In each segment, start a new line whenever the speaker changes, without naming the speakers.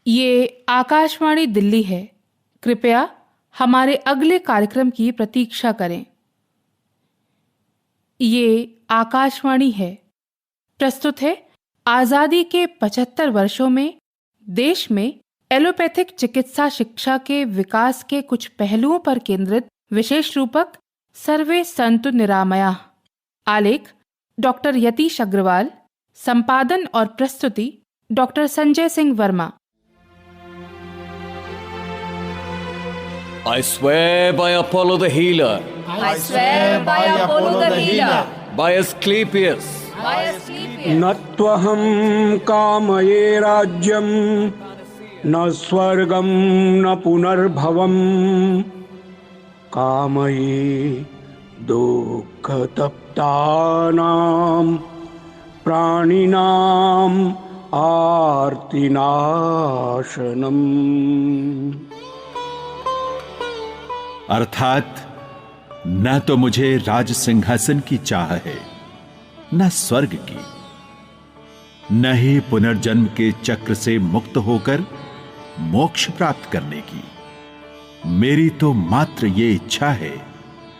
ये आकाशवाणी दिल्ली है। कृपया हमारे अगले कार्यक्रम की प्रतीक्षा करें। ये आकाशवाणी है। प्रस्तुत है आज़ादी के 75 वर्षों में देश में एलोपैथिक चिकित्सा शिक्षा के विकास के कुछ पहलुओं पर केंद्रित विशेष रूपक सर्वे सन्तु निरामयाः। आलेख डॉक्टर यतीश अग्रवाल। संपादन और प्रस्तुति doctor Sanjay Singh Verma.
I swear by Apollo the healer.
I swear by Apollo the healer.
By Asclepius.
By Asclepius.
न त्वहं कामये राज्यं न स्वर्गं न पुनर्भवं कामये दुःखतप्तानां प्राणिनां आर्तिनाशनम्।
अर्थात न तो मुझे राज सिंहासन की चाह है, न स्वर्ग की, न ही पुनर्जन्म के चक्र से मुक्त होकर मोक्ष प्राप्त करने की। मेरी तो मात्र ये इच्छा है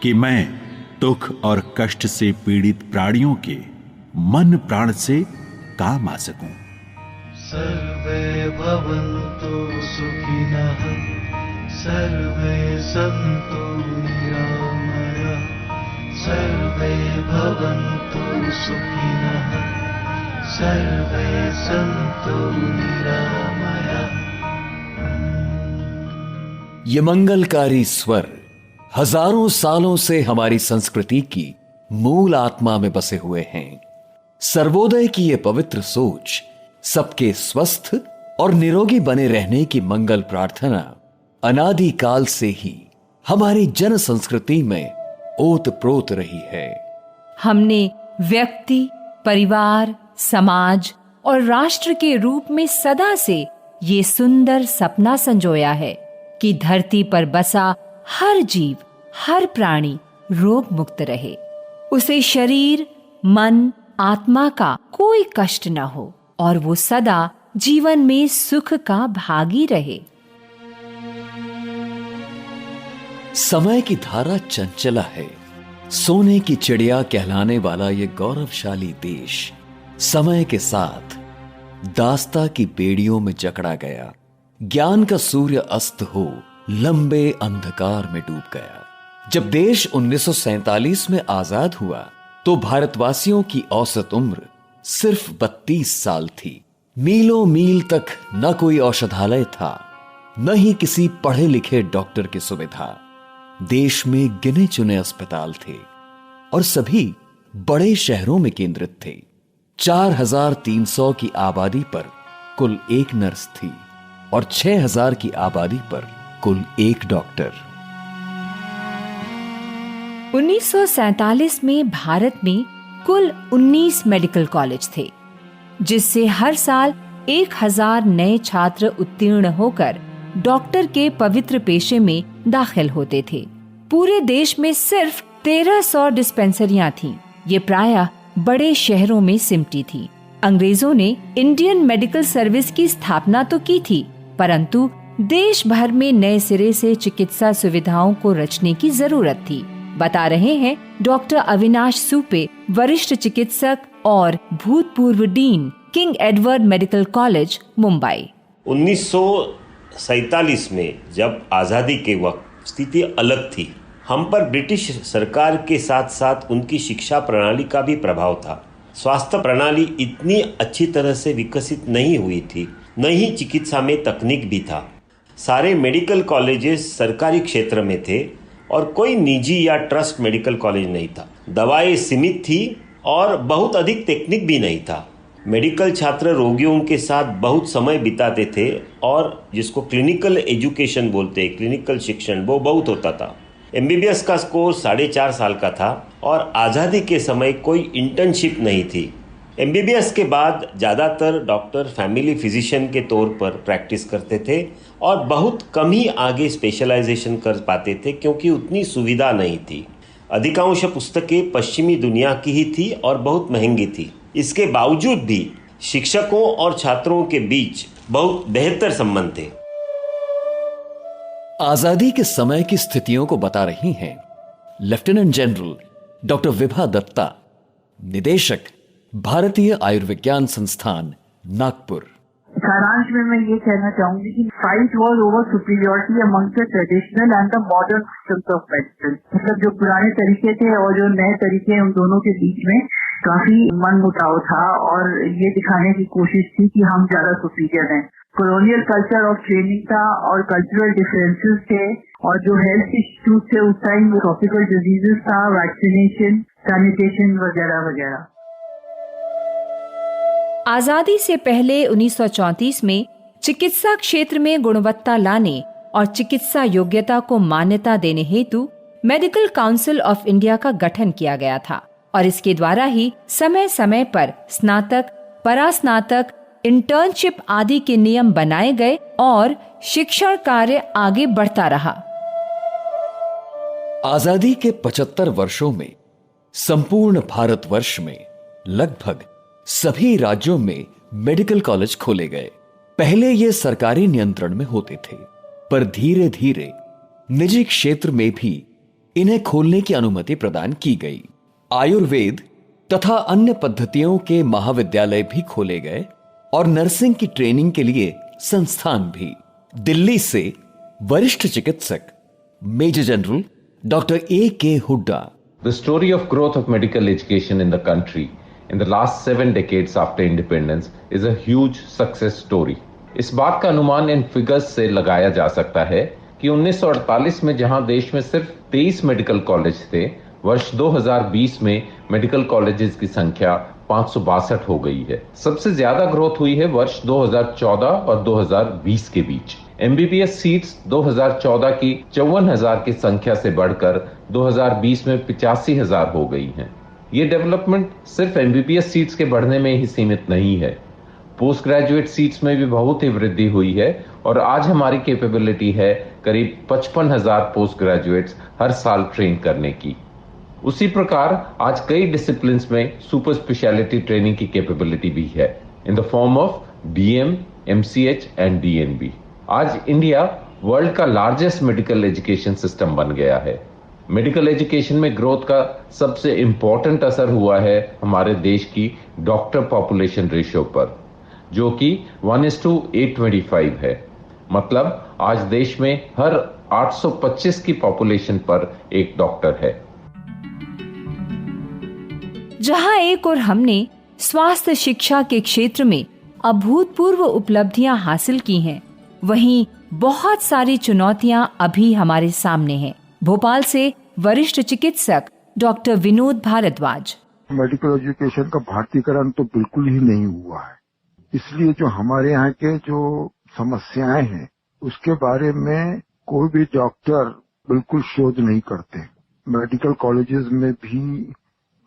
कि मैं दुख और कष्ट से पीड़ित प्राणियों के मन प्राण से काम आ सकूं।
सर्वे भवन्तु सुखिनः सर्वे सन्तु निरामयाः। सर्वे भवन्तु सुखिनः सर्वे सन्तु निरामयाः।
ये मंगलकारी स्वर हजारों सालों से हमारी संस्कृति की मूल आत्मा में बसे हुए हैं। सर्वोदय की ये पवित्र सोच सबके स्वस्थ और निरोगी बने रहने की मंगल प्रार्थना अनादि काल से ही हमारी जन संस्कृति में ओत प्रोत रही है।
हमने व्यक्ति, परिवार, समाज और राष्ट्र के रूप में सदा से ये सुंदर सपना संजोया है कि धरती पर बसा हर जीव, हर प्राणी रोग मुक्त रहे। उसे शरीर, मन, आत्मा का कोई कष्ट न हो और वो सदा जीवन में सुख का भागी रहे।
समय की धारा चंचला है। सोने की चिड़िया कहलाने वाला ये गौरवशाली देश समय के साथ दास्ता की बेड़ियों में जकड़ा गया। ज्ञान का सूर्य अस्त हो लंबे अंधकार में डूब गया। जब देश 1947 में आजाद हुआ तो भारतवासियों की औसत उम्र सिर्फ 32 साल थी। मीलों मील तक न कोई औषधालय था, न ही किसी पढ़े लिखे डॉक्टर की सुविधा। देश में गिने चुने अस्पताल थे और सभी बड़े शहरों में केंद्रित थे। 4300 की आबादी पर कुल एक नर्स थी और 6000 की आबादी पर कुल एक डॉक्टर।
1947 में भारत में कुल 19 मेडिकल कॉलेज थे, जिससे हर साल 1000 नए छात्र उत्तीर्ण होकर डॉक्टर के पवित्र पेशे में दाखिल होते थे। पूरे देश में सिर्फ 1300 डिस्पेंसरियां थीं। ये प्रायः बड़े शहरों में सिमटी थी। अंग्रेजों ने इंडियन मेडिकल सर्विस की स्थापना तो की थी, परंतु देश भर में नए सिरे से चिकित्सा सुविधाओं को रचने की जरूरत थी। बता रहे हैं डॉक्टर अविनाश सूपे, वरिष्ठ चिकित्सक और भूतपूर्व dean, king Edward medical college, Mumbai.
1947 में जब आज़ादी के वक्त स्थिति अलग थी। हम पर ब्रिटिश सरकार के साथ साथ उनकी शिक्षा प्रणाली का भी प्रभाव था। स्वास्थ्य प्रणाली इतनी अच्छी तरह से विकसित नहीं हुई थी, न ही चिकित्सा में तकनीक भी था। सारे मेडिकल कॉलेजेस सरकारी क्षेत्र में थे और कोई निजी या ट्रस्ट मेडिकल कॉलेज नहीं था। दवाएं सीमित थी और बहुत अधिक तकनीक भी नहीं था। मेडिकल छात्र रोगियों के साथ बहुत समय बिताते थे और जिसको क्लिनिकल एजुकेशन बोलते हैं, क्लिनिकल शिक्षण, वो बहुत होता था। MBBS का कोर्स 4.5 साल का था और आज़ादी के समय कोई इंटर्नशिप नहीं थी। MBBS के बाद ज़्यादातर डॉक्टर फैमिली फिजिशियन के तौर पर प्रैक्टिस करते थे और बहुत कम ही आगे स्पेशलाइजेशन कर पाते थे क्योंकि उतनी सुविधा नहीं थी। अधिकांश पुस्तकें पश्चिमी दुनिया की ही थी और बहुत महंगी थी। इसके बावजूद भी शिक्षकों और छात्रों के बीच बहुत बेहतर संबंध थे।
आजादी के समय की स्थितियों को बता रही हैं lieutenant general doctor Vibha Dutta, निदेशक भारतीय आयुर्विज्ञान संस्थान नागपुर।
सारांश में मैं ये कहना चाहूंगी कि fight was over superiority among the traditional and the modern systems of medicine. मतलब जो पुराने तरीके थे और जो नए तरीके उन दोनों के बीच में काफी मनमुटाव था और ये दिखाने की कोशिश थी कि हम ज्यादा सुपीरियर हैं। कॉलोनियल कल्चर ऑफ ट्रेनिंग था और कल्चरल डिफरेंसेस थे और जो हेल्थ इश्यूज थे उस टाइम ट्रॉपिकल डिजीजेस था, वैक्सीनेशन, सैनिटेशन वगैरह वगैरह।
आजादी से पहले 1934 में चिकित्सा क्षेत्र में गुणवत्ता लाने और चिकित्सा योग्यता को मान्यता देने हेतु मेडिकल काउंसिल ऑफ इंडिया का गठन किया गया था और इसके द्वारा ही समय समय पर स्नातक, परास्नातक, इंटर्नशिप आदि के नियम बनाए गए और शिक्षण कार्य आगे बढ़ता रहा।
आजादी के 75 वर्षों में संपूर्ण भारतवर्ष में लगभग सभी राज्यों में मेडिकल कॉलेज खोले गए। पहले ये सरकारी नियंत्रण में होते थे, पर धीरे धीरे निजी क्षेत्र में भी इन्हें खोलने की अनुमति प्रदान की गई। आयुर्वेद तथा अन्य पद्धतियों के महाविद्यालय भी खोले गए और नर्सिंग की ट्रेनिंग के लिए संस्थान भी। दिल्ली से वरिष्ठ चिकित्सक major general doctor A.K. Hooda.
The story of growth of medical education in the country in the last 7 decades after independence is a huge success story. इस बात का अनुमान इन फिगर्स से लगाया जा सकता है कि 1948 में जहां देश में सिर्फ 23 मेडिकल कॉलेज थे, वर्ष 2020 में मेडिकल कॉलेजेस की संख्या 562 हो गई है। सबसे ज्यादा ग्रोथ हुई है वर्ष 2014 और 2020 के बीच। एमबीबीएस सीट्स 2014 की 54,000 की संख्या से बढ़कर 2020 में 85,000 हो गई हैं। ये डेवलपमेंट सिर्फ एमबीबीएस सीट्स के बढ़ने में ही सीमित नहीं है, पोस्ट ग्रेजुएट सीट्स में भी बहुत ही वृद्धि हुई है और आज हमारी कैपेबिलिटी है करीब 55,000 पोस्ट ग्रेजुएट्स हर साल ट्रेन करने की। उसी प्रकार आज कई डिसिप्लिन्स में सुपर स्पेशलिटी ट्रेनिंग की कैपेबिलिटी भी है in the form of DM, MCH and DNB. आज इंडिया वर्ल्ड का लार्जेस्ट मेडिकल एजुकेशन सिस्टम बन गया है। मेडिकल एजुकेशन में ग्रोथ का सबसे इंपॉर्टेंट असर हुआ है हमारे देश की डॉक्टर पॉपुलेशन रेशियो पर, जो कि 1:825 है। मतलब आज देश में हर 825 की पॉपुलेशन पर एक डॉक्टर है।
जहां एक और हमने स्वास्थ्य शिक्षा के क्षेत्र में अभूतपूर्व उपलब्धियां हासिल की हैं, वहीं बहुत सारी चुनौतियां अभी हमारे सामने हैं। भोपाल से वरिष्ठ चिकित्सक doctor Vinod Bhardwaj.
Medical education का भारतीयकरण तो बिल्कुल ही नहीं हुआ है, इसलिए जो हमारे यहाँ के जो समस्याएं हैं उसके बारे में कोई भी डॉक्टर बिल्कुल शोध नहीं करते। मेडिकल कॉलेजेस में भी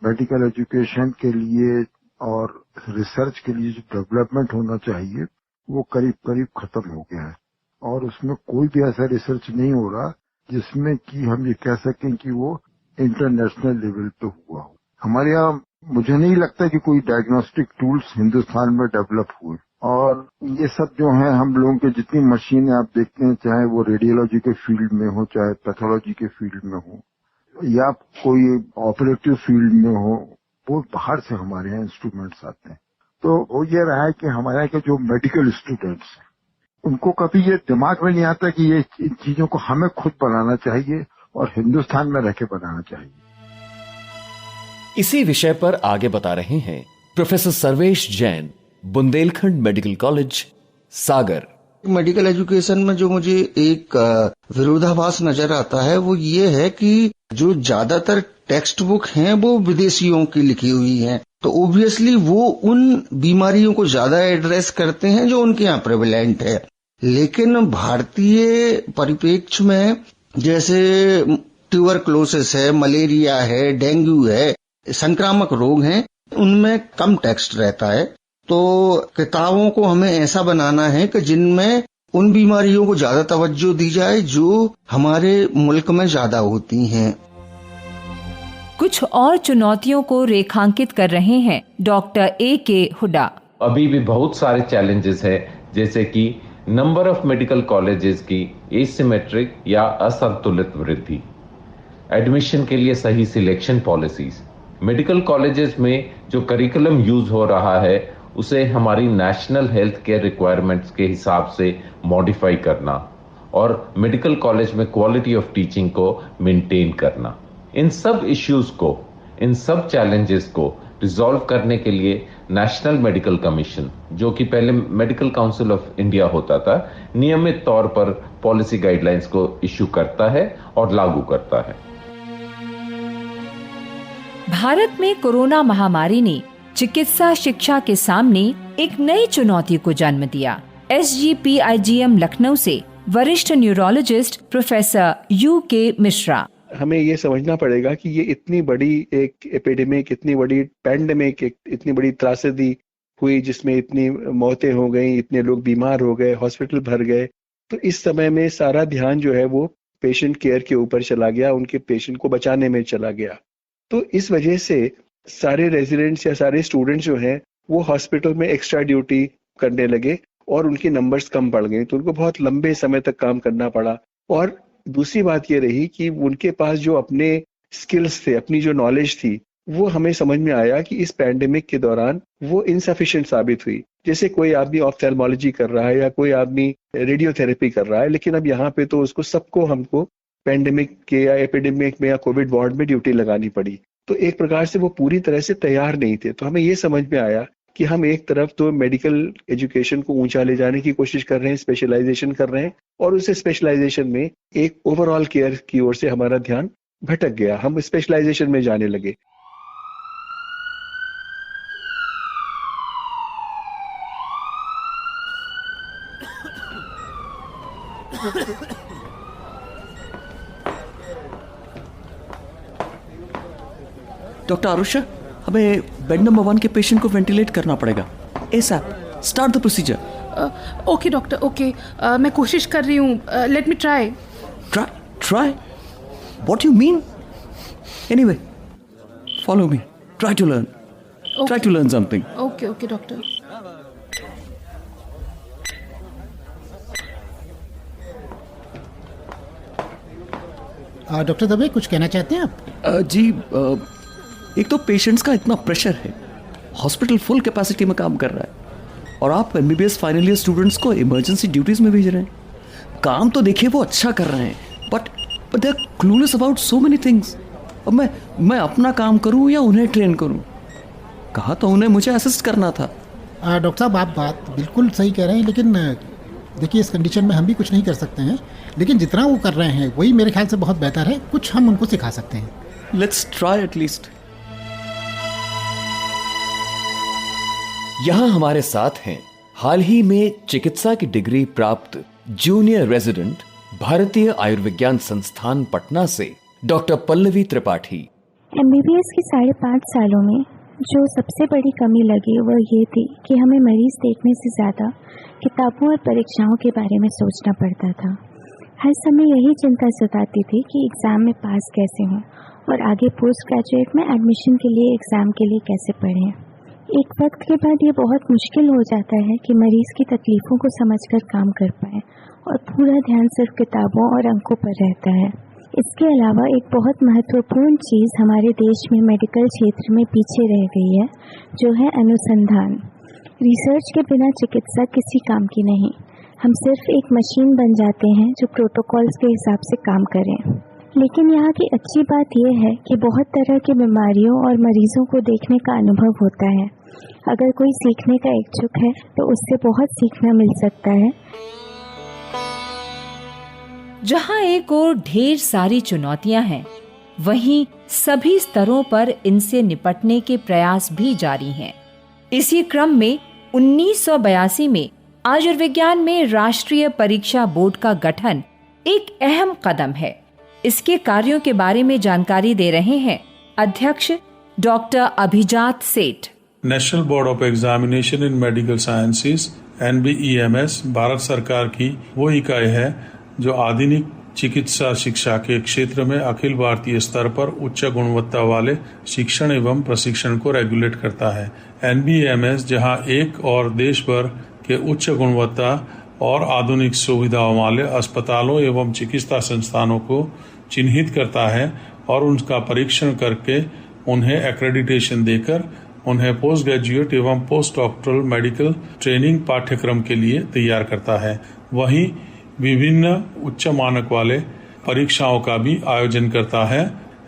मेडिकल एजुकेशन के लिए और रिसर्च के लिए जो डेवलपमेंट होना चाहिए वो करीब करीब खत्म हो गया है और उसमें कोई भी ऐसा रिसर्च नहीं हो रहा जिसमें कि हम ये कह सकें कि वो इंटरनेशनल लेवल पे हुआ हो। हमारे यहाँ मुझे नहीं लगता कि कोई डायग्नोस्टिक टूल्स हिंदुस्तान में डेवलप हुए और ये सब जो है हम लोगों के जितनी मशीनें आप देखते हैं, चाहे वो रेडियोलॉजी के फील्ड में हो, चाहे पैथोलॉजी के फील्ड में हो या कोई ऑपरेटिव फील्ड में हो, वो बाहर से हमारे यहाँ इंस्ट्रूमेंट्स आते हैं। तो वो ये रहा है कि हमारे यहाँ के जो मेडिकल स्टूडेंट्स हैं उनको कभी ये दिमाग में नहीं आता कि ये इन चीजों को हमें खुद बनाना चाहिए और हिंदुस्तान में रहकर बनाना चाहिए।
इसी विषय पर आगे बता रहे हैं professor Sarvesh Jain, Bundelkhand medical college, Sagar.
Medical education में जो मुझे एक विरोधाभास नजर आता है वो ये है कि जो ज्यादातर टेक्स्ट बुक हैं वो विदेशियों की लिखी हुई हैं, तो ऑब्वियसली वो उन बीमारियों को ज्यादा एड्रेस करते हैं जो उनके यहाँ प्रेवलेंट है। लेकिन भारतीय परिप्रेक्ष्य में जैसे ट्यूबरक्लोसिस है, मलेरिया है, डेंगू है, संक्रामक रोग हैं, उनमें कम टेक्स्ट रहता है। तो किताबों को हमें ऐसा बनाना है कि जिनमें उन बीमारियों को ज्यादा तवज्जो दी जाए जो हमारे मुल्क में ज्यादा होती हैं।
कुछ और चुनौतियों को रेखांकित कर रहे हैं डॉक्टर A.K. हुड्डा।
अभी भी बहुत सारे चैलेंजेस हैं जैसे कि नंबर ऑफ मेडिकल कॉलेजेस की एसिमेट्रिक या असंतुलित वृद्धि, एडमिशन के लिए सही सिलेक्शन पॉलिसीज, मेडिकल कॉलेजेस में जो करिकुलम यूज हो रहा है उसे हमारी नेशनल हेल्थ केयर रिक्वायरमेंट्स के हिसाब से मॉडिफाई करना और मेडिकल कॉलेज में क्वालिटी ऑफ टीचिंग को मेंटेन करना। इन सब इश्यूज को, इन सब चैलेंजेस को रिजॉल्व करने के लिए नेशनल मेडिकल कमीशन, जो कि पहले मेडिकल काउंसिल ऑफ इंडिया होता था, नियमित तौर पर पॉलिसी गाइडलाइंस को इश्यू करता है और लागू करता है।
भारत में कोरोना महामारी ने चिकित्सा शिक्षा के सामने एक नई चुनौती को जन्म दिया। SGPIGM लखनऊ से वरिष्ठ न्यूरोलॉजिस्ट प्रोफेसर UK मिश्रा।
हमें ये समझना पड़ेगा कि ये इतनी बड़ी एक एपिडेमिक, इतनी बड़ी पैंडेमिक, इतनी बड़ी त्रासदी हुई जिसमें इतनी मौतें हो गई, इतने लोग बीमार हो गए, हॉस्पिटल भर गए, तो इस समय में सारा ध्यान जो है वो पेशेंट केयर के ऊपर चला गया, उनके पेशेंट को बचाने में चला गया। तो इस वजह से सारे रेजिडेंट्स या सारे स्टूडेंट्स जो हैं वो हॉस्पिटल में एक्स्ट्रा ड्यूटी करने लगे और उनकी नंबर्स कम पड़ गई, तो उनको बहुत लंबे समय तक काम करना पड़ा। और दूसरी बात ये रही कि उनके पास जो अपने स्किल्स थे, अपनी जो नॉलेज थी, वो हमें समझ में आया कि इस पैंडेमिक के दौरान वो इनसफिशिएंट साबित हुई। जैसे कोई आदमी ऑफ्थेल्मोलॉजी कर रहा है या कोई आदमी रेडियोथेरेपी कर रहा है, लेकिन अब यहाँ पे तो उसको सबको हमको पैंडेमिक के या एपिडेमिक में या कोविड वार्ड में ड्यूटी लगानी पड़ी। तो एक प्रकार से वो पूरी तरह से तैयार नहीं थे। तो हमें ये समझ में आया कि हम एक तरफ तो मेडिकल एजुकेशन को ऊंचा ले जाने की कोशिश कर रहे हैं, स्पेशलाइजेशन कर रहे हैं, और उस स्पेशलाइजेशन में एक ओवरऑल केयर की ओर से हमारा ध्यान भटक गया, हम स्पेशलाइजेशन में जाने लगे।
डॉक्टर आरुषा, हमें बेड नंबर 1 के पेशेंट को वेंटिलेट करना पड़ेगा। ASAP, start the procedure.
Okay doctor, okay, मैं कोशिश कर रही हूँ। Let me try.
Try? What you mean? Anyway, follow me, try to learn something.
Okay doctor.
Doctor Dubey, कुछ कहना चाहते हैं आप?
जी, एक तो पेशेंट्स का इतना प्रेशर है, हॉस्पिटल फुल कैपेसिटी में काम कर रहा है और आप MBBS फाइनल ईयर स्टूडेंट्स को इमरजेंसी ड्यूटीज में भेज रहे हैं। काम तो देखिए वो अच्छा कर रहे हैं, but they are clueless about so many things. अब मैं अपना काम करूं या उन्हें ट्रेन करूं? कहा तो उन्हें मुझे असिस्ट करना था।
डॉक्टर साहब, आप बात बिल्कुल सही कह रहे हैं, लेकिन देखिए इस कंडीशन में हम भी कुछ नहीं कर सकते हैं, लेकिन जितना वो कर रहे हैं वही मेरे ख्याल से बहुत बेहतर है। कुछ हम उनको सिखा सकते हैं।
Let's try at least.
यहां हमारे साथ हैं हाल ही में चिकित्सा की डिग्री प्राप्त जूनियर रेजिडेंट भारतीय आयुर्विज्ञान संस्थान पटना से डॉक्टर पल्लवी त्रिपाठी।
MBBS के 5.5 सालों में जो सबसे बड़ी कमी लगी वह ये थी कि हमें मरीज देखने से ज़्यादा किताबों और परीक्षाओं के बारे में सोचना पड़ता था। हर समय यही चिंता सताती थी कि एग्ज़ाम में पास कैसे हों और आगे पोस्ट ग्रेजुएट में एडमिशन के लिए एग्ज़ाम के लिए कैसे पढ़ें। एक वक्त के बाद ये बहुत मुश्किल हो जाता है कि मरीज़ की तकलीफ़ों को समझकर काम कर पाएँ और पूरा ध्यान सिर्फ किताबों और अंकों पर रहता है। इसके अलावा एक बहुत महत्वपूर्ण चीज़ हमारे देश में मेडिकल क्षेत्र में पीछे रह गई है, जो है अनुसंधान। रिसर्च के बिना चिकित्सा किसी काम की नहीं। हम सिर्फ एक मशीन बन जाते हैं जो प्रोटोकॉल्स के हिसाब से काम करें। लेकिन यहाँ की अच्छी बात यह है कि बहुत तरह की बीमारियों और मरीजों को देखने का अनुभव होता है। अगर कोई सीखने का इच्छुक है तो उससे बहुत सीखना मिल सकता है।
जहां एक और ढेर सारी चुनौतियां हैं, वहीं सभी स्तरों पर इनसे निपटने के प्रयास भी जारी हैं। इसी क्रम में 1982 में आयुर्विज्ञान में राष्ट्रीय परीक्षा बोर्ड का गठन एक अहम कदम है। इसके कार्यों के बारे में जानकारी दे रहे हैं अध्यक्ष डॉक्टर अभिजात सेठ।
National board of examination in medical sciences NBEMS Bharat सरकार की वो इकाई है जो आधुनिक चिकित्सा शिक्षा के क्षेत्र में अखिल भारतीय स्तर पर उच्च गुणवत्ता वाले शिक्षण एवं प्रशिक्षण को रेगुलेट करता है। NBEMS जहां एक और देश भर के उच्च गुणवत्ता और आधुनिक सुविधाओं वाले अस्पतालों एवं चिकित्सा संस्थानों को चिन्हित करता है और उनका परीक्षण करके उन्हें एक्रेडिटेशन देकर उन्हें पोस्ट ग्रेजुएट एवं पोस्ट डॉक्टरल मेडिकल ट्रेनिंग पाठ्यक्रम के लिए तैयार करता है। वहीं विभिन्न उच्च मानक वाले परीक्षाओं का भी आयोजन करता है।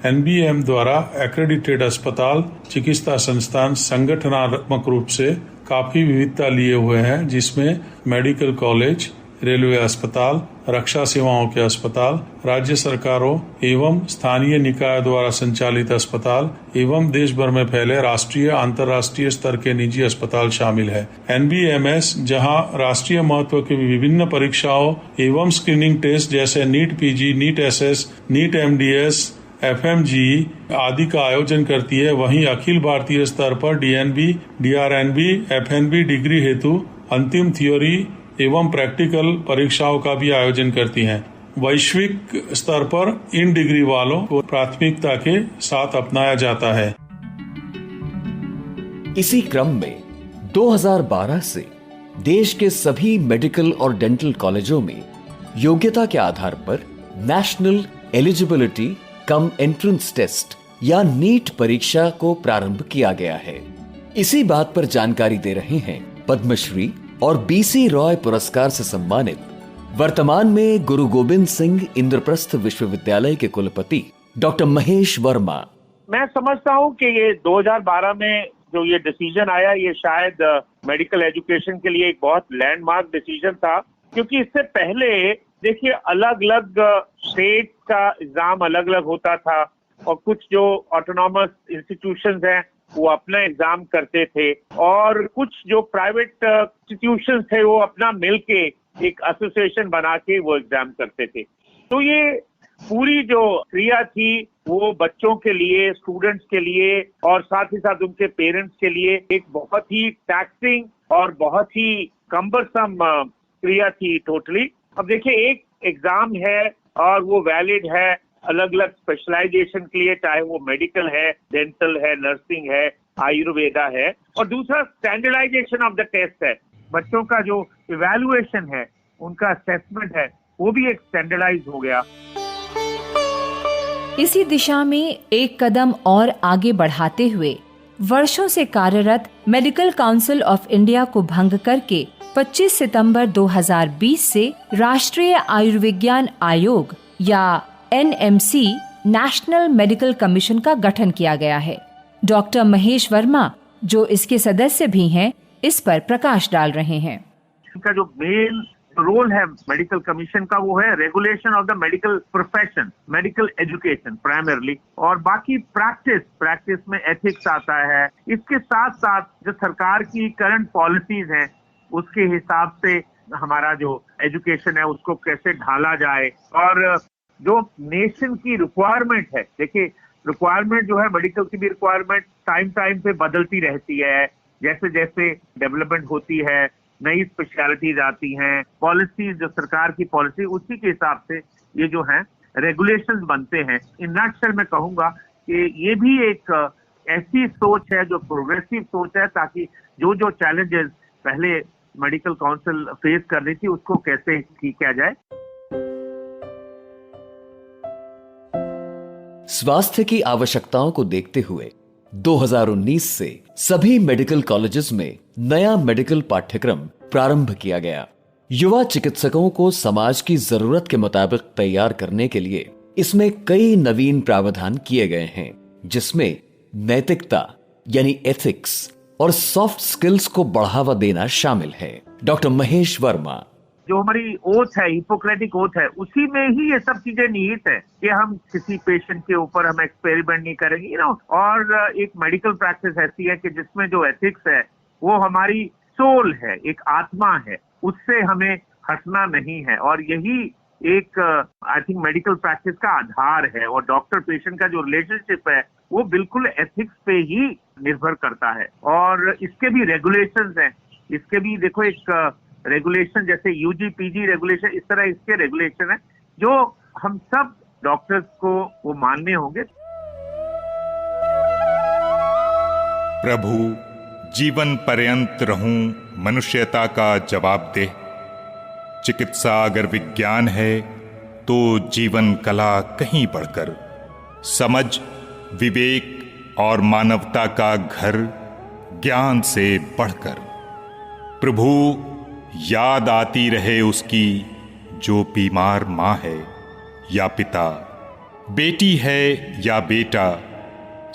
NBEM द्वारा एक्रेडिटेड अस्पताल चिकित्सा संस्थान संगठनात्मक रूप से काफी विविधता लिए हुए हैं, जिसमें मेडिकल कॉलेज, रेलवे अस्पताल, रक्षा सेवाओं के अस्पताल, राज्य सरकारों एवं स्थानीय निकाय द्वारा संचालित अस्पताल एवं देश भर में फैले राष्ट्रीय अंतर्राष्ट्रीय स्तर के निजी अस्पताल शामिल है। NBMS जहां राष्ट्रीय महत्व की विभिन्न परीक्षाओं एवं स्क्रीनिंग टेस्ट जैसे NEET PG, NEET SS, NEET MDS, FMG आदि का आयोजन करती है, वहीं अखिल भारतीय स्तर पर DNB, DRNB, FNB डिग्री हेतु अंतिम थियोरी एवं प्रैक्टिकल परीक्षाओं का भी आयोजन करती हैं। वैश्विक स्तर पर इन डिग्री वालों को प्राथमिकता के साथ अपनाया जाता है।
इसी क्रम में 2012 से देश के सभी मेडिकल और डेंटल कॉलेजों में योग्यता के आधार पर national eligibility cum entrance test या नीट परीक्षा को प्रारंभ किया गया है। इसी बात पर जानकारी दे रहे हैं पद्मश्री और BC रॉय पुरस्कार से सम्मानित वर्तमान में गुरु गोविंद सिंह इंद्रप्रस्थ विश्वविद्यालय के कुलपति डॉक्टर महेश वर्मा।
मैं समझता हूं कि ये 2012 में जो ये डिसीजन आया, ये शायद मेडिकल एजुकेशन के लिए एक बहुत लैंडमार्क डिसीजन था, क्योंकि इससे पहले देखिए अलग अलग स्टेट का एग्जाम अलग अलग होता था और कुछ जो ऑटोनॉमस इंस्टीट्यूशंस हैं वो अपना एग्जाम करते थे और कुछ जो प्राइवेट इंस्टीट्यूशंस थे वो अपना मिलके एक एसोसिएशन बना के वो एग्जाम करते थे। तो ये पूरी जो क्रिया थी वो बच्चों के लिए, स्टूडेंट्स के लिए और साथ ही साथ उनके पेरेंट्स के लिए एक बहुत ही टैक्सिंग और बहुत ही कम्बरसम क्रिया थी टोटली। अब देखिए एक एग्जाम है और वो वैलिड है अलग अलग स्पेशलाइजेशन के लिए, चाहे वो मेडिकल है, डेंटल है, नर्सिंग है, आयुर्वेदा है, और दूसरा स्टैंडर्डाइजेशन ऑफ द टेस्ट है। बच्चों का जो इवैल्यूएशन है, उनका असेसमेंट है, वो भी एक स्टैंडर्डाइज हो गया।
इसी दिशा में एक कदम और आगे बढ़ाते हुए वर्षों से कार्यरत मेडिकल काउंसिल ऑफ इंडिया को भंग करके 25 सितंबर 2020 से राष्ट्रीय आयुर्विज्ञान आयोग या NMC नेशनल मेडिकल कमीशन का गठन किया गया है। डॉक्टर महेश वर्मा, जो इसके सदस्य भी हैं, इस पर प्रकाश डाल रहे हैं।
इनका जो मेन रोल है मेडिकल कमीशन का वो है regulation of the medical profession, medical education primarily, और बाकी प्रैक्टिस में एथिक्स आता है। इसके साथ साथ जो सरकार की करंट पॉलिसीज हैं उसके हिसाब से हमारा जो एजुकेशन है उसको कैसे ढाला जाए, और जो नेशन की रिक्वायरमेंट है, देखिए रिक्वायरमेंट जो है मेडिकल की भी रिक्वायरमेंट टाइम पे बदलती रहती है। जैसे जैसे डेवलपमेंट होती है, नई स्पेशलिटीज आती हैं, पॉलिसीज जो सरकार की पॉलिसी उसी के हिसाब से ये जो है रेगुलेशंस बनते हैं। इन नटशेल मैं कहूंगा कि ये भी एक ऐसी सोच है जो प्रोग्रेसिव सोच है, ताकि जो जो चैलेंजेस पहले मेडिकल काउंसिल फेस कर रही थी उसको कैसे ठीक किया जाए।
स्वास्थ्य की आवश्यकताओं को देखते हुए 2019 से सभी मेडिकल कॉलेजेस में नया मेडिकल पाठ्यक्रम प्रारंभ किया गया। युवा चिकित्सकों को समाज की जरूरत के मुताबिक तैयार करने के लिए इसमें कई नवीन प्रावधान किए गए हैं, जिसमें नैतिकता यानी एथिक्स और सॉफ्ट स्किल्स को बढ़ावा देना शामिल है। डॉक्टर महेश वर्मा,
जो हमारी ओथ है, हिपोक्रेटिक ओथ है, उसी में ही ये सब चीजें निहित है कि हम किसी पेशेंट के ऊपर हम एक्सपेरिमेंट नहीं करेंगे और एक मेडिकल प्रैक्टिस ऐसी है कि जिसमें जो एथिक्स है वो हमारी सोल है, एक आत्मा है, उससे हमें हटना नहीं है, और यही एक आई थिंक मेडिकल प्रैक्टिस का आधार है। और डॉक्टर पेशेंट का जो रिलेशनशिप है वो बिल्कुल एथिक्स पे ही निर्भर करता है। और इसके भी रेगुलेशंस हैं, इसके भी देखो एक रेगुलेशन जैसे UG PG रेगुलेशन, इस तरह इसके रेगुलेशन है जो हम सब डॉक्टर्स को वो मानने होंगे।
प्रभु
जीवन पर्यंत रहूं मनुष्यता का जवाबदेह। चिकित्सा अगर विज्ञान है तो जीवन कला कहीं बढ़कर, समझ, विवेक और मानवता का घर ज्ञान से बढ़कर। प्रभु याद आती रहे उसकी जो बीमार माँ है या पिता, बेटी है या बेटा।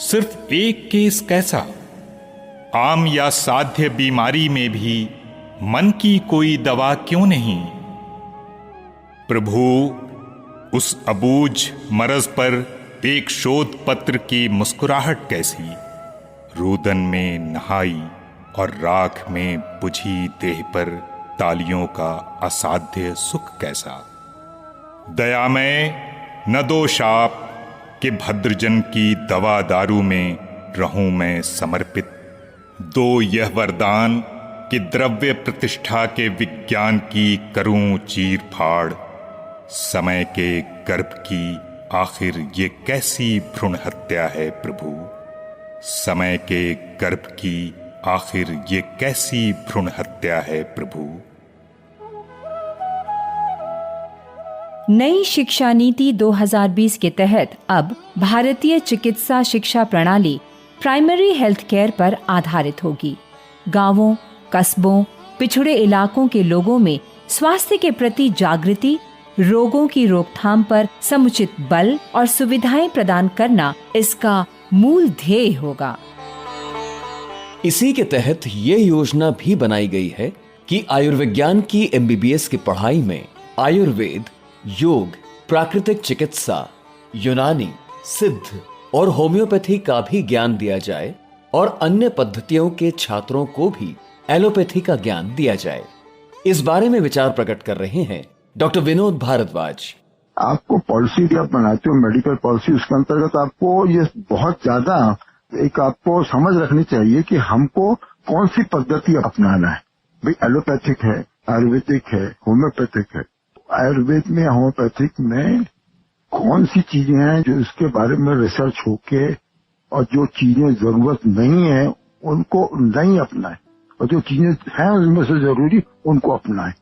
सिर्फ एक केस कैसा, आम या साध्य बीमारी में भी मन की कोई दवा क्यों नहीं। प्रभु उस अबूझ मरज पर एक शोध पत्र की मुस्कुराहट कैसी, रुदन में नहाई और राख में बुझी देह पर तालियों का असाध्य सुख कैसा। दयामय न दो शाप के भद्रजन की दवा दारू में रहूं मैं समर्पित। दो यह वरदान कि द्रव्य प्रतिष्ठा के विज्ञान की करूं चीर फाड़। समय के गर्भ की आखिर ये कैसी भ्रूण हत्या है प्रभु। समय के गर्भ की आखिर ये कैसी भ्रूण हत्या है प्रभु।
नई शिक्षा नीति 2020 के तहत अब भारतीय चिकित्सा शिक्षा प्रणाली प्राइमरी हेल्थ केयर पर आधारित होगी। गांवों, कस्बों, पिछड़े इलाकों के लोगों में स्वास्थ्य के प्रति जागृति, रोगों की रोकथाम पर समुचित बल और सुविधाएं प्रदान करना इसका मूल ध्येय होगा।
इसी के तहत ये योजना भी बनाई गई है कि आयुर्विज्ञान की एमबीबीएस की पढ़ाई में आयुर्वेद, योग, प्राकृतिक चिकित्सा, यूनानी, सिद्ध और होम्योपैथी का भी ज्ञान दिया जाए और अन्य पद्धतियों के छात्रों को भी एलोपैथी का ज्ञान दिया जाए। इस बारे में विचार प्रकट कर रहे हैं डॉक्टर विनोद भारद्वाज।
आपको पॉलिसी जब बनाते हो, मेडिकल पॉलिसी, उसके अंतर्गत आपको ये बहुत ज्यादा एक आपको समझ रखनी चाहिए कि हमको कौन सी पद्धति अपनाना है। भाई एलोपैथिक है, आयुर्वेदिक है, होम्योपैथिक है। आयुर्वेद में, होम्योपैथिक में कौन सी चीजें हैं जो इसके बारे में रिसर्च होके और जो चीजें जरूरत नहीं है उनको नहीं अपनाएं और जो चीजें हैं उनमें से जरूरी उनको अपनाएं।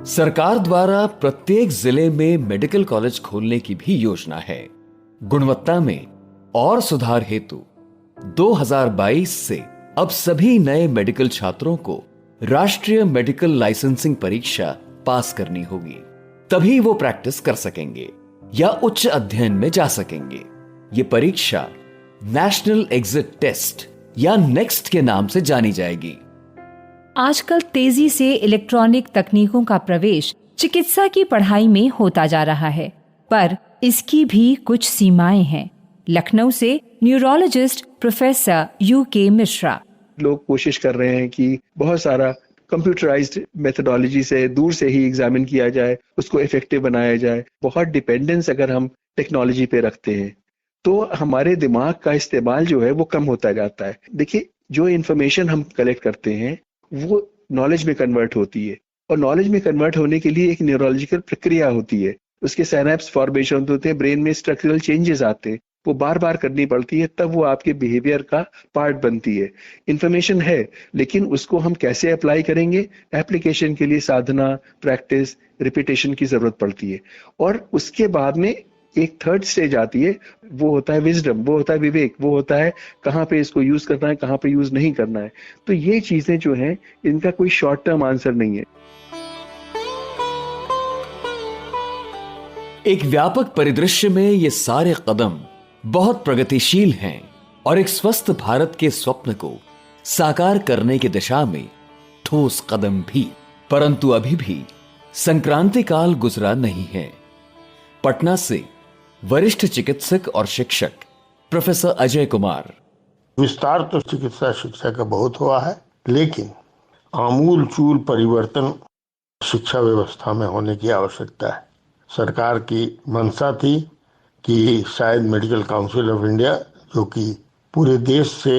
सरकार द्वारा प्रत्येक जिले में मेडिकल कॉलेज खोलने की भी योजना है। गुणवत्ता में और सुधार हेतु 2022 से अब सभी नए मेडिकल छात्रों को राष्ट्रीय मेडिकल लाइसेंसिंग परीक्षा पास करनी होगी, तभी वो प्रैक्टिस कर सकेंगे या उच्च अध्ययन में जा सकेंगे। ये परीक्षा नेशनल एग्जिट टेस्ट या नेक्स्ट के नाम से जानी जाएगी।
आजकल तेजी से इलेक्ट्रॉनिक तकनीकों का प्रवेश चिकित्सा की पढ़ाई में होता जा रहा है, पर इसकी भी कुछ सीमाएं हैं। लखनऊ से न्यूरोलॉजिस्ट प्रोफेसर यूके मिश्रा।
लोग कोशिश कर रहे हैं कि बहुत सारा कंप्यूटराइज्ड मेथोडोलॉजी से दूर से ही एग्जामिन किया जाए, उसको इफेक्टिव बनाया जाए। बहुत डिपेंडेंस अगर हम टेक्नोलॉजी पे रखते हैं तो हमारे दिमाग का इस्तेमाल जो है वो कम होता जाता है। देखिए, जो इन्फॉर्मेशन हम कलेक्ट करते हैं वो नॉलेज में कन्वर्ट होती है और नॉलेज में कन्वर्ट होने के लिए एक न्यूरोलॉजिकल प्रक्रिया होती है। उसके साइनेप्स फॉर्मेशन होते हैं, ब्रेन में स्ट्रक्चरल चेंजेस आते हैं, वो बार बार करनी पड़ती है, तब वो आपके बिहेवियर का पार्ट बनती है। इन्फॉर्मेशन है, लेकिन उसको हम कैसे अप्लाई करेंगे, एप्लीकेशन के लिए साधना, प्रैक्टिस, रिपीटेशन की जरूरत पड़ती है। और उसके बाद में एक थर्ड स्टेज आती है, वो होता है विजडम, वो होता है विवेक, वो होता है कहाँ पे इसको यूज करना है, कहाँ पे यूज नहीं करना है। तो ये चीजें जो हैं, इनका कोई शॉर्ट टर्म आंसर नहीं है।
एक व्यापक परिदृश्य में ये सारे कदम बहुत प्रगतिशील हैं और एक स्वस्थ भारत के स्वप्न को साकार करने की दिशा में ठोस कदम भी। परंतु अभी भी संक्रांति काल गुजरा नहीं है। पटना से वरिष्ठ चिकित्सक और शिक्षक प्रोफेसर अजय कुमार।
विस्तार तो चिकित्सा शिक्षा का बहुत हुआ है, लेकिन आमूल चूल परिवर्तन शिक्षा व्यवस्था में होने की आवश्यकता है। सरकार की मंशा थी कि शायद मेडिकल काउंसिल ऑफ इंडिया, जो कि पूरे देश से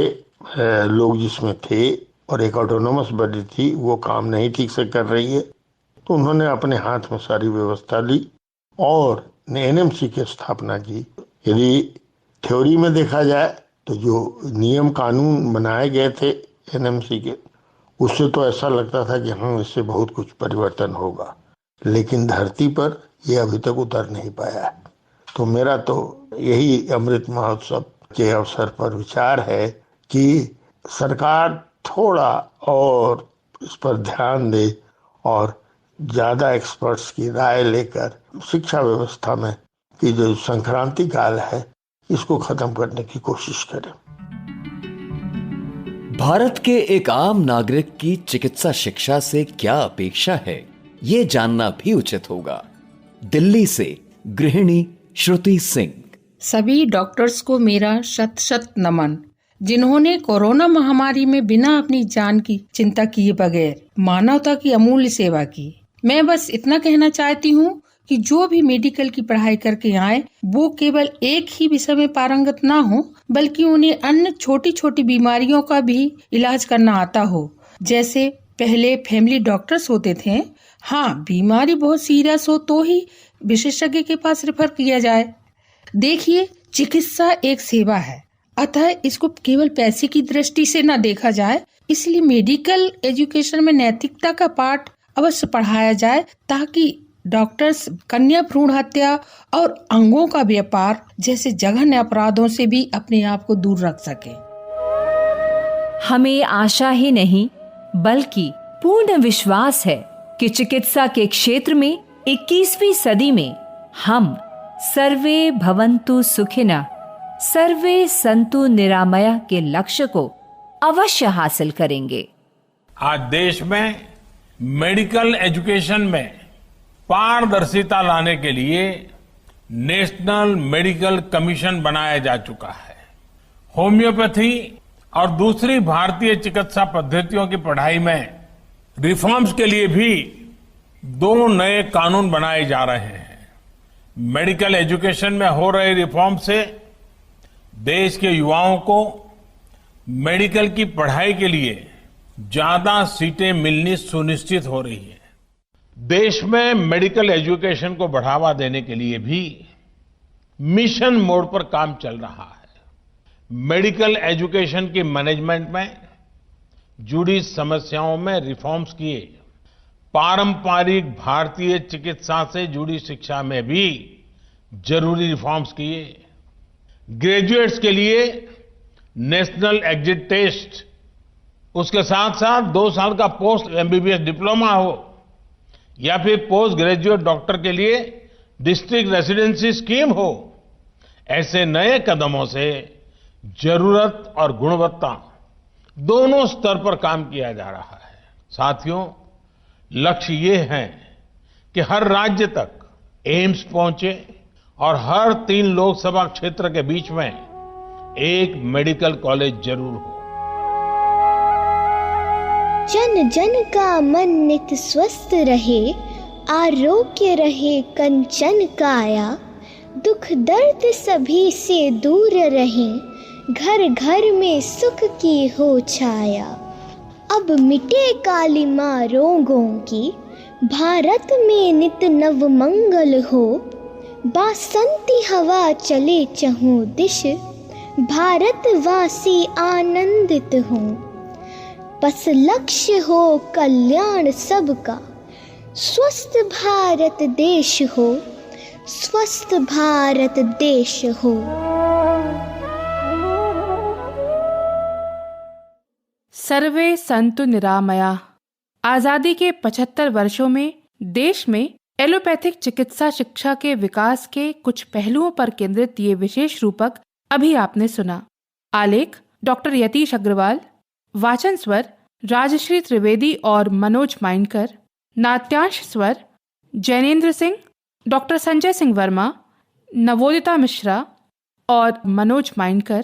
लोग जिसमें थे और एक ऑटोनोमस बॉडी थी, वो काम नहीं ठीक से कर रही है, तो उन्होंने अपने हाथ में सारी व्यवस्था ली और एनएमसी की स्थापना की। यदि थ्योरी में देखा जाए तो जो नियम कानून बनाए गए थे एनएमसी के, उससे तो ऐसा लगता था कि हाँ इससे बहुत कुछ परिवर्तन होगा, लेकिन धरती पर ये अभी तक उतर नहीं पाया है। तो मेरा तो यही अमृत महोत्सव के अवसर पर विचार है कि सरकार थोड़ा और इस पर ध्यान दे और ज्यादा एक्सपर्ट्स की राय लेकर शिक्षा व्यवस्था में कि जो संक्रांति काल है इसको खत्म करने की कोशिश करें।
भारत के एक आम नागरिक की चिकित्सा शिक्षा से क्या अपेक्षा है, ये जानना भी उचित होगा। दिल्ली से गृहिणी श्रुति सिंह।
सभी डॉक्टर्स को मेरा शत शत नमन, जिन्होंने कोरोना महामारी में बिना अपनी जान की चिंता किए बगैर मानवता की अमूल्य सेवा की। मैं बस इतना कहना चाहती हूँ कि जो भी मेडिकल की पढ़ाई करके आए वो केवल एक ही विषय में पारंगत ना हो, बल्कि उन्हें अन्य छोटी छोटी बीमारियों का भी इलाज करना आता हो। जैसे पहले फैमिली डॉक्टर्स होते थे, हाँ बीमारी बहुत सीरियस हो तो ही विशेषज्ञ के पास रेफर किया जाए। देखिए, चिकित्सा एक सेवा है, अतः इसको केवल पैसे की दृष्टि से न देखा जाए। इसलिए मेडिकल एजुकेशन में नैतिकता का पाठ अवश्य पढ़ाया जाए, ताकि डॉक्टर्स कन्या भ्रूण हत्या और अंगों का व्यापार जैसे जघन्य अपराधों से भी अपने आप को दूर रख सके।
हमें आशा ही नहीं बल्कि पूर्ण विश्वास है कि चिकित्सा के क्षेत्र में 21वीं सदी में हम सर्वे भवन्तु सुखिनः सर्वे सन्तु निरामया के लक्ष्य को अवश्य हासिल करेंगे।
आज देश में मेडिकल एजुकेशन में पारदर्शिता लाने के लिए नेशनल मेडिकल कमीशन बनाया जा चुका है। होम्योपैथी और दूसरी भारतीय चिकित्सा पद्धतियों की पढ़ाई में रिफॉर्म्स के लिए भी 2 नए कानून बनाए जा रहे हैं। मेडिकल एजुकेशन में हो रहे रिफॉर्म से देश के युवाओं को मेडिकल की पढ़ाई के लिए ज्यादा सीटें मिलनी सुनिश्चित हो रही है। देश में मेडिकल एजुकेशन को बढ़ावा देने के लिए भी मिशन मोड पर काम चल रहा है। मेडिकल एजुकेशन की मैनेजमेंट में जुड़ी समस्याओं में रिफॉर्म्स किए, पारंपरिक भारतीय चिकित्सा से जुड़ी शिक्षा में भी जरूरी रिफॉर्म्स किए। ग्रेजुएट्स के लिए नेशनल एग्जिट टेस्ट, उसके साथ साथ 2 साल का पोस्ट एमबीबीएस डिप्लोमा हो या फिर पोस्ट ग्रेजुएट डॉक्टर के लिए डिस्ट्रिक्ट रेसिडेंसी स्कीम हो, ऐसे नए कदमों से जरूरत और गुणवत्ता दोनों स्तर पर काम किया जा रहा है। साथियों, लक्ष्य ये है कि हर राज्य तक एम्स पहुंचे और हर 3 लोकसभा क्षेत्र के बीच में एक मेडिकल कॉलेज जरूर हो।
जन जन का मन नित स्वस्थ रहे, आरोग्य रहे कंचन काया, दुख दर्द सभी से दूर रहे, घर घर में सुख की हो छाया। अब मिटे कालिमा रोगों की, भारत में नित नव मंगल हो, बासंती हवा चले चहुं दिश, भारतवासी आनंदित हों। बस लक्ष्य हो कल्याण सबका, स्वस्थ भारत देश हो, स्वस्थ भारत देश हो।
सर्वे संतु निरामया। आजादी के 75 वर्षों में देश में एलोपैथिक चिकित्सा शिक्षा के विकास के कुछ पहलुओं पर केंद्रित ये विशेष रूपक अभी आपने सुना। आलेख डॉक्टर यतीश अग्रवाल, वाचन स्वर राजश्री त्रिवेदी और मनोज माइनकर, नाट्यांश स्वर जैनेन्द्र सिंह, डॉक्टर संजय सिंह वर्मा, नवोदिता मिश्रा और मनोज माइनकर,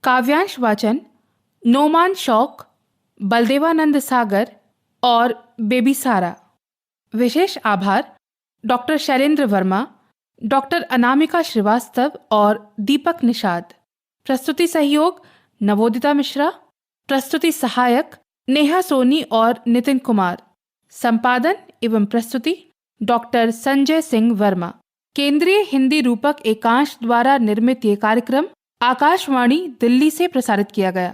काव्यांश वाचन नोमान शौक, बलदेवानंद सागर और बेबी सारा। विशेष आभार डॉक्टर शैलेंद्र वर्मा, डॉक्टर अनामिका श्रीवास्तव और दीपक निषाद। प्रस्तुति सहयोग नवोदिता मिश्रा। प्रस्तुति सहायक नेहा सोनी और नितिन कुमार। संपादन एवं प्रस्तुति डॉक्टर संजय सिंह वर्मा। केंद्रीय हिंदी रूपक एकांश द्वारा निर्मित ये कार्यक्रम आकाशवाणी दिल्ली से प्रसारित किया गया।